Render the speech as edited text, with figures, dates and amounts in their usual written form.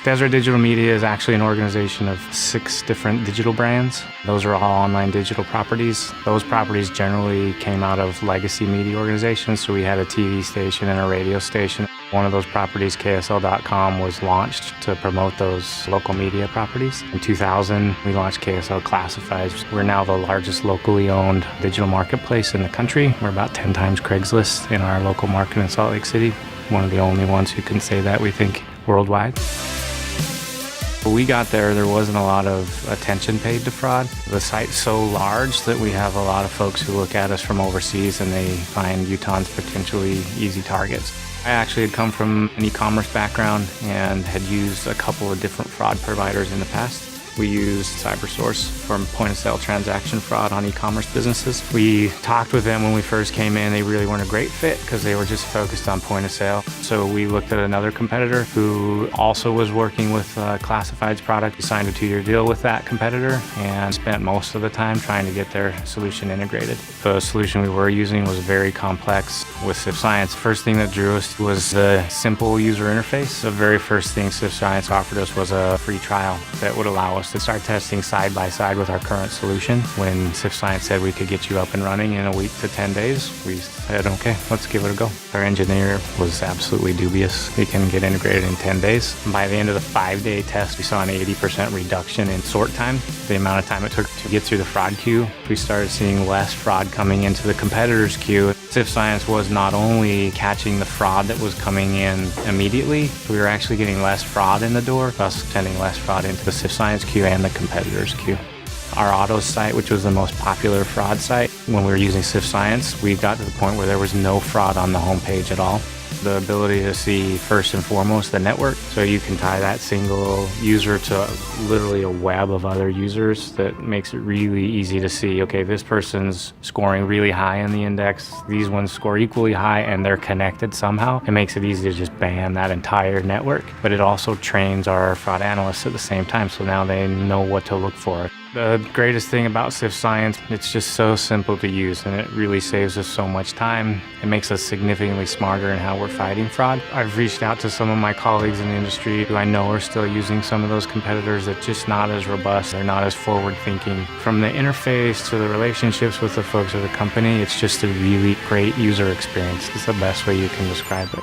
Deseret Digital Media is actually an organization of 6 different digital brands. Those are all online digital properties. Those properties generally came out of legacy media organizations, so we had a TV station and a radio station. One of those properties, KSL.com, was launched to promote those local media properties. In 2000, we launched KSL Classifieds. We're now the largest locally owned digital marketplace in the country. We're about 10 times Craigslist in our local market in Salt Lake City. One of the only ones who can say that, we think, worldwide. When we got there wasn't a lot of attention paid to fraud. The site's so large that we have a lot of folks who look at us from overseas and they find Utahns potentially easy targets. I actually had come from an e-commerce background and had used a couple of different fraud providers in the past. We used CyberSource for point-of-sale transaction fraud on e-commerce businesses. We talked with them when we first came in. They really weren't a great fit because they were just focused on point-of-sale. So we looked at another competitor who also was working with Classifieds product. We signed a 2-year deal with that competitor and spent most of the time trying to get their solution integrated. The solution we were using was very complex with Sift Science. First thing that drew us was the simple user interface. The very first thing Sift Science offered us was a free trial that would allow us to start testing side by side with our current solution. When Sift Science said we could get you up and running in a week to 10 days, we said, okay, let's give it a go. Our engineer was absolutely dubious. We can get integrated in 10 days. By the end of the 5-day test, we saw an 80% reduction in sort time, the amount of time it took to get through the fraud queue. We started seeing less fraud coming into the competitor's queue. Sift Science was not only catching the fraud that was coming in immediately, we were actually getting less fraud in the door, thus sending less fraud into the Sift Science queue and the competitor's queue. Our autos site, which was the most popular fraud site, when we were using Sift Science, we got to the point where there was no fraud on the homepage at all. The ability to see first and foremost the network, so you can tie that single user to literally a web of other users that makes it really easy to see, okay, this person's scoring really high in the index, these ones score equally high, and they're connected somehow. It makes it easy to just ban that entire network, but it also trains our fraud analysts at the same time, so now they know what to look for. The greatest thing about Sift Science, it's just so simple to use, and it really saves us so much time. It makes us significantly smarter in how we're fighting fraud. I've reached out to some of my colleagues in the industry who I know are still using some of those competitors that just not as robust, they're not as forward-thinking. From the interface to the relationships with the folks at the company, it's just a really great user experience. It's the best way you can describe it.